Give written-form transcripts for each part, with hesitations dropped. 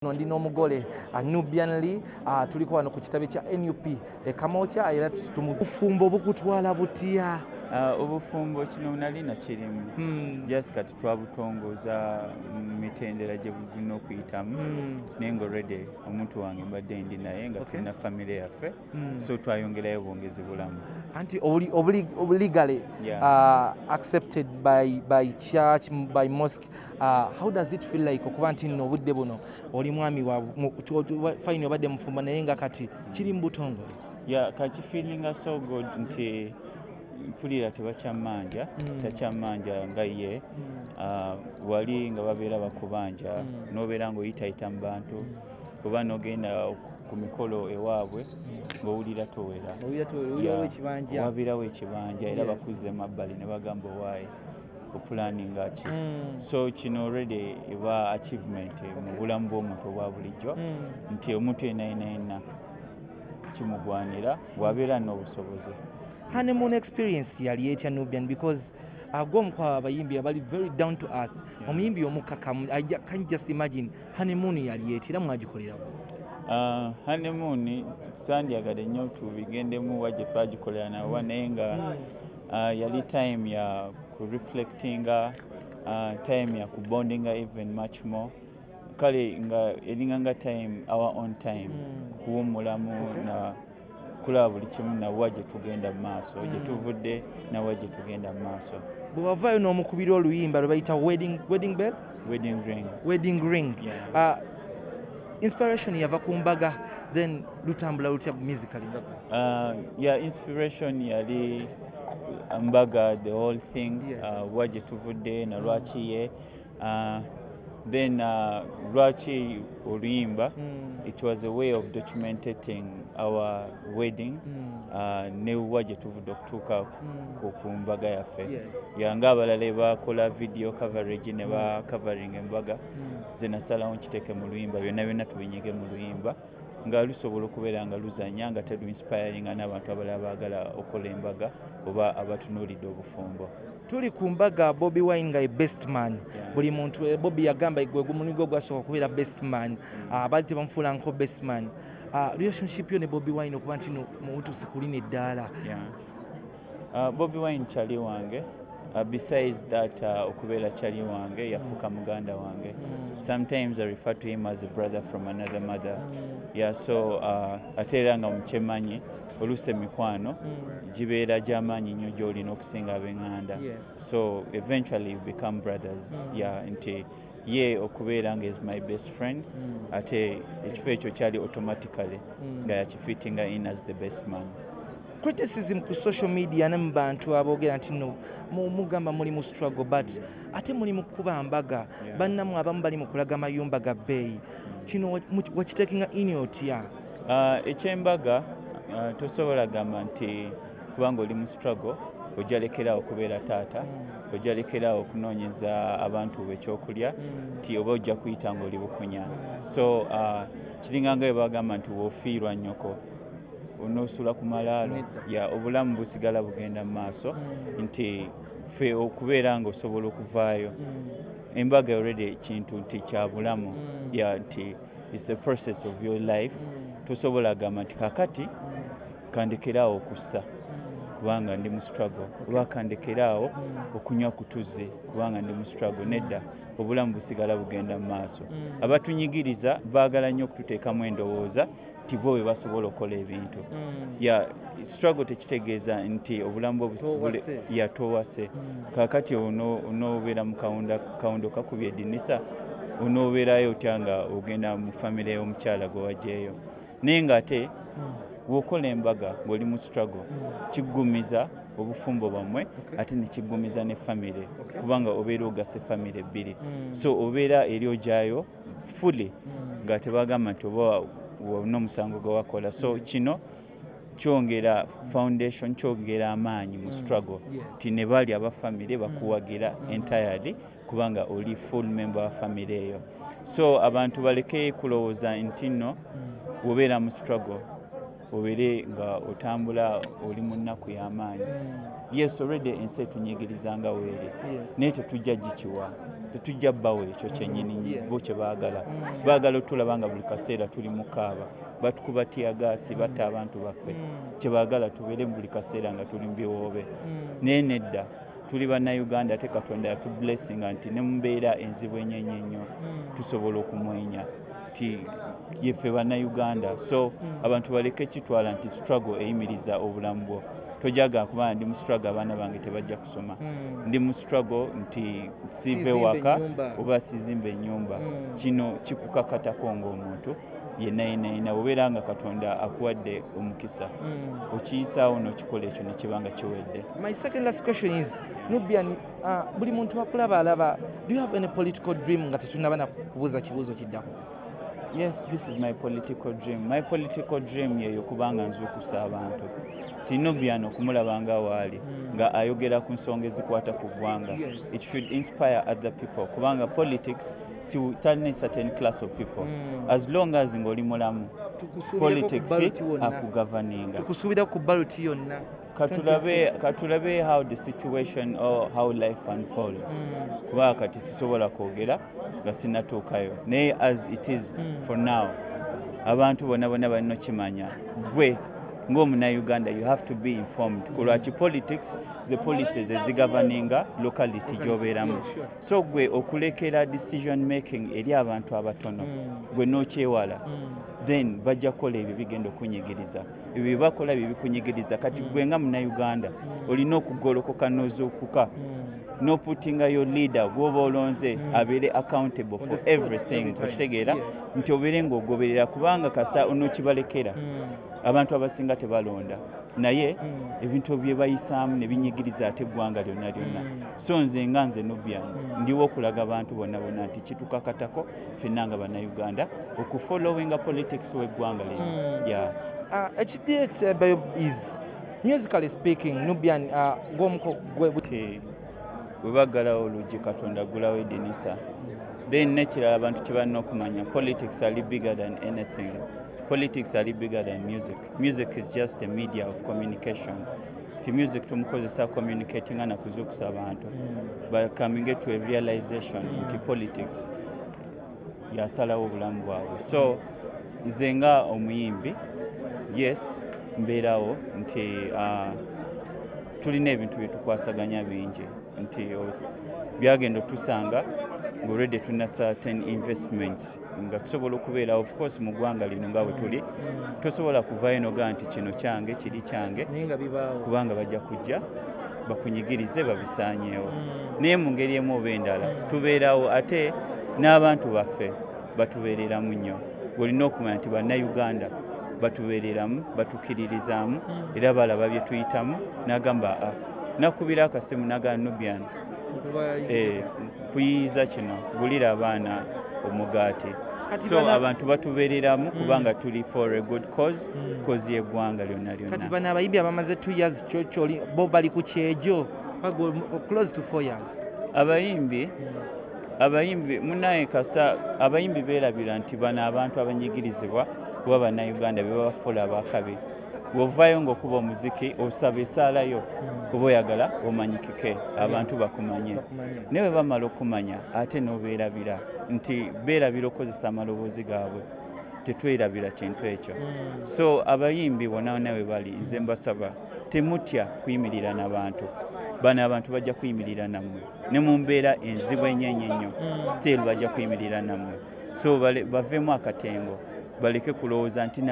Ndino omugole Nubian tuliko wano ku kitabe kya NUP Kamotya era tumufumbo bukutwala butya obufumbo kino nali nakirimu just kati twabutongoza mitendera gye bulina okuyitamu nenga already omuntu wange mbadde ndi naye nga tulina family yaffe so twayongerayo bwongezi bulamu anti legally accepted by church, by mosque. How does it feel like okuba nti nno obudde buno oli mwami wa fine obadde mufumba naye nga kati kiri mu butongole? Kati feeling so good nti mpulira tebakyamanja takyamanja nga ye wali nga babeera bakubanja nobeera ng'oyitayita mu bantu kuba nogenda ku mikolo ewaabwe ng'owulira towera wabirawo ekibanja era bakuze mabbali ne bagamba owaaye okulaninga ki so kino already eba achievement mu bulamu bw'omuntu obwa bulijjo nti omuntu yenna kimugwanira bw'abeera n'obusobozi. Honeymoon experience yali etya Nubian because agom kwa abayimbi abali very down to earth omuyimbi omukakamu. I can just imagine honeymoon yali etya era mwagikolera honeymoon sandyagadde nnyo tubigendemu wajje twagikolera nawe naye nga yali time ya reflectinga time ya kubondinga even much more kale nga eringanga time our own time kuwumulamu na kulaba buli kimu nawe gye tugenda mu maaso gye tuvudde nawe gye tugenda mu maaso. Bwe wavaayo n'omukubira oluyimba lwe bayita wedding ring. Inspiration yava ku mbaga then lutambula lutya musically? Inspiration yali mbaga the whole thing wajje tuvudde na lwaki ye then lwaki oluyimba it was a way of documenting our wedding ne wajje tuvudde okutuuka ku mbaga yaffe nga abalala bakola video coverage ne ba covering embaga ze nasalawo nkiteeke mu luyimba byonna tubinyige mu luyimba nga lusobola okubeera nga luzanya nga tedu inspiring n'abantu abalala baagala okola embaga oba abatunuulidde obufumbo. Tuli ku mbaga Bobi Wine nga best man buli muntu Bobi yagamba gwe gumunigo gwasooka kubeera best man abali tebamufuula nko best man. Relationship yo ne Bobi Wine okuba nti muntu sekulina eddaala. Bobi Wine kyali wange besides that okubeera kyali wange yafuuka muganda wange. Sometimes I refer to him as a brother from another mother. So ate era nga mukyemanyi oluusi emikwano gibeera gy'amaanyi nnyo gy'olina okusinga ab'eŋŋanda so eventually you become brothers. Nti ye okubeera nga is my best friend ate ekifo ekyo kyali automatically nga yakifittinga in as the best man. Criticism ku social media ne mu bantu aboogera nti no mugamba muli mu struggle but ate muli mu kuba mbaga bannamu abamu bali mu kulaga mayumba ga bbeeyi kino wakitekinga in otya? Ekyembaga tosobola gamba nti kubanga oli mu struggle ojalekerawo okubeera taata ojalekerawo okunoonyeza abantu ekyokulya nti oba ojja kuyita nga oli bukunya so kiringa nga bwe bagamba nti woofiirwa nnyoko onoosula ku malaalo obulamu busigala bugenda mu maaso nti ffe okubeera nga osobola okuvaayo embaga already kintu nti kya bulamu nti it's a process of your life tosobola gamba nti kakati kandekeraawo okussa kubanga ndi mu struggle oba kandekeraawo okunywa ku tuzzi kubanga ndi mu struggle nedda obulamu busigala bugenda mu maaso. Abatunyigiriza baagala nnyo okututeekamu endowooza nti bo bwe basobola okukola ebintu struggle tekitegeeza nti obulamu bwe towase kakati onoobeera mu kawundo kakubye eddinisa onoobeerayo otya nga ogenda mu famire y'omukyala gwe wajjeeyo naye nga ate bw'okola embaga ng'oli mu struggle kiggumiza obufumbo bwammwe ate ne kiggumiza ne famire kubanga obeera ogase famire ebbiri so obeera eri ojaayo fully nga tebagamba nti oba n'omusango gwe wakola so kino kyongera foundation kyongera amaanyi mu struggle ti ne bali aba famire bakuwagira entirely kubanga oli full member wa famire eyo so abantu baleke kulowooza nti nno obeera mu struggle obeere nga otambula oli mu nnaku y'amaanyi yes already ensi etunyigirizanga weere naye tetujja gikiwa tetujja bbawo ekyo kyennyini bo kye baagala baagala otulaba nga buli kaseera tuli mu kaaba batukuba tiyagaasi batta abantu baffe kye baagala tubeere buli kaseera nga tuli mu biwoobe naye nedda tuli bannayuganda ate katonda yatublessinga nti ne mumbeera enzibu enyenye ennyo tusobola okumwenya ti yeffe bannayuganda so abantu baleke kitwala nti struggle eyimiriza obulamu bwo tojaga kubanga ndi mu struggle abaana bange tebajja kusoma ndi mu struggle nti sive waka oba sizimbe ennyumba kino kikukakatako ng'omuntu yenna obeera nga katonda akuwadde omukisa okiyisaawo n'okikola ekyo ne kibanga kiwedde. My second last question is Nubian, buli muntu akulaba alaba, do you have any political dream nga tetunaba na kubuuza kibuuzo kiddako? Yes, this is my political dream. My political dream yeyo kubanga nzukusa abantu ti Nubian okumulaba nga waali nga ayogera ku nsonga ezikwata ku ggwanga. It should inspire other people kubanga politics si talina certain class of people as long as ng'oli mulamu politics akugoverninga tukusuubira ku ballot yonna katulabe how the situation or how life unfolds kuba kati sisobola kwogera nga sinatuukayo naye as it is for now abantu bonna balina kimanya gwe ng'omunauganda you have to be informed kulwaki politics the policies ezigoverninga locality gy'obeeramu so gwe okulekera decision making eri abantu abatono gwe n'okyewala then bajja kukola ebyo bigenda okunyigiriza ebyo bakola bye bikunyigiriza kati gwe nga munauganda olina okugolokoka n'ozuukuka no putting your leader gwoba olonze abeere accountable for everything okitegeera nti obeere ng'ogoberera kubanga kasa onookibalekera abantu abasinga tebalonda naye ebintu bye bayisaamu ne binyigiriza ate eggwanga lyonna so nze nga nze Nubian ndiwo okulaga abantu bonna nti kitukakatako ffenna nga bannayuganda okufollowinga politics w'eggwanga lino Ekyejjo is musically speaking Nubian gw'omuko gwe bwe baggalawo oluggi katonda aggulawo edinisa then nekirala abantu kye balina okumanya politics are bigger than anything. Politics are bigger than music. Music is just a media of communication. The music tumukozesa communicating na kuzukusa abantu. But coming to a realization into politics yasalawo obulamu bwabwe. So nze nga omuyimbi yes mbeerawo nti tulina ebintu bye tukwasaganya bingi nti byagenda otusanga already tuna certain investments nga tusobola okubeera of course mu ggwanga lino nga bwe tuli tosobola kuvaayo noga nti kino kyange kiri kyange kubanga bajja kujja bakunyigirize babisaanyeewo naye mu ngeri emu oba endala tubeerawo ate n'abantu baffe batubeereramu nnyo olina okumanya nti bannayuganda batubeereramu batukiririzaamu era balaba bye tuyitamu n'agamba nakubira akasimu naga Nubian kuyiiza kino gulira abaana omugaati so abantu batubeereramu kubanga tuli for a good cause y'eggwanga lyonna kati bano abayimbi abamaze 2 years kyoli bo bali ku Ekyejjo close to 4 years abayimbi munaye kasa abayimbi beerabira nti bano abantu abanyigirizibwa kuba bannayuganda be babafuula abakabi bw'ovaayo ng'okuba omuziki osaba esaalayo kuba oyagala omanyikike abantu bakumanye naye bwe bamala okumanya ate n'obeerabira nti beerabira okozesa amaloboozi gaabwe tetwerabira kintu ekyo so abayimbi bonna we bali nze mbasaba temutya kuyimirira n'abantu bano abantu bajja kuyimirira nammwe ne mu mbeera enzibu enyenye ennyo still bajja kuyimirira nammwe so baveemu akatengo baleke kulowooza nti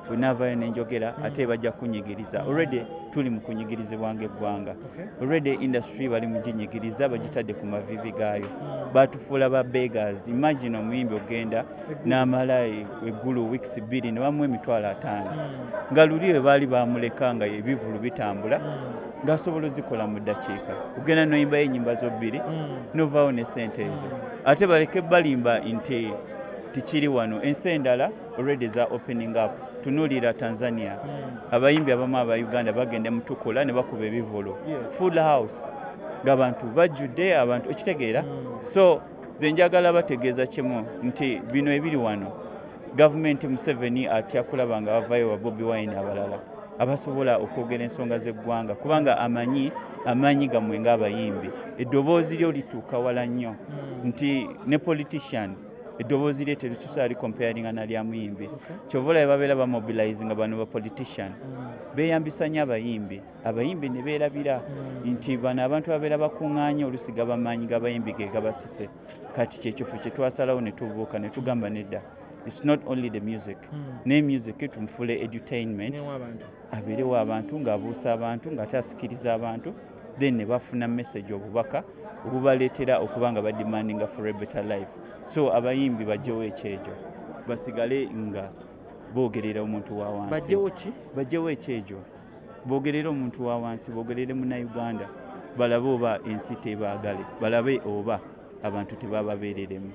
bwe naavaayo n'enjogera ate bajja kunyigiriza already tuli mu kunyigirizibwa ng'eggwanga already industry bali mu ginyigiriza bagitadde ku mavivi gaayo batufuula ba beggars imagine omuyimbi ogenda n'amala eggulu weeks 2 ne bamuwa $50,000 nga luli we baali bamuleka nga ebivulu bitambula ng'asobola ozikola mu ddakiika ogenda n'oyimbayo ennyimba zo 2 novaawo ne sente ezo ate baleke balimba nti tikiri wano ensi endala already za opening up tunuulira Tanzania abayimbi abamu aba Uganda bagenda mutukola ne bakuba ebivolo full house ng'abantu bajjudde abantu ekitegeera so nze njagala bategeeza kimu nti bino ebiri wano gavumenti Museveni atya kulaba nga bavaayo wa Bobi Wine abalala abasobola okwogera ensonga z'eggwanga kubanga amanyi gammwe ng'abayimbi eddoboozi lyo lituuka wala nnyo nti ne politician eddoboozi lye teritusaali comparinga na lya muyimbi kyova olaba babeera bamobilizinga bano ba politician beeyambisa nnyo abayimbi ne beerabira nti bano abantu babeera bakuŋŋaanya olusiga bamaanyi g'abayimbi ge gabasise kati kyekifo kye twasalawo ne tubuuka ne tugamba nedda it's not only the music ne music tumufule edutainment abeerewo abantu ng'abuusa abantu ng'atasikiriza abantu then ne bafuna message obubaka obubaleetera okuba nga bademandinga for a better life so abayimbi bajjewo Ekyejjo basigale nga boogerera omuntu wa wansi bajjewo Ekyejjo boogerera omuntu wa wansi boogerere Munnayuganda balabe oba ensi tebaagale balabe oba abantu tebababeereremu.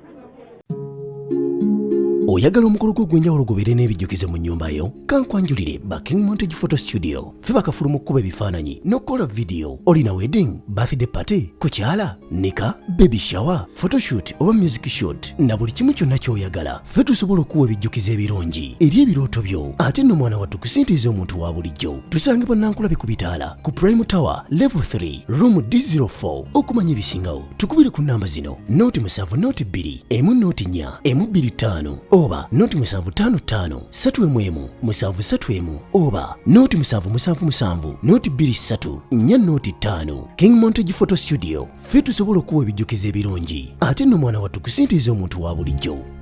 Oyagala omukolo gw'enjawulo gubeere n'ebijjukizo mu nnyumba yo kankwanjulire ba King Montage Photo Studio fe bakafulu mu kkuba ebifaananyi n'okukola video olina wedding birthday party kukyala nika baby shower photoshoot oba music shoot na buli kimu kyonna ky'oyagala fe tusobola okuwa ebijjukizo ebirungi eri ebirooto byo ate nno mwana wattu kusintiiza omuntu wa bulijjo tusange bannankulabe ku bitaala ku Prime Tower level 3 room D04 okumanya ebisingawo tukubire ku namba zino noti 7 noti 2 emu noti 4 emu 25 oba noti 755 3 731 oba noti 777 noti 23 4 noti 5 King Montage Photo Studio fe tusobola okuwa ebijjukizo ebirungi ate nno mwana wattu kusintiiza omuntu wa bulijjo.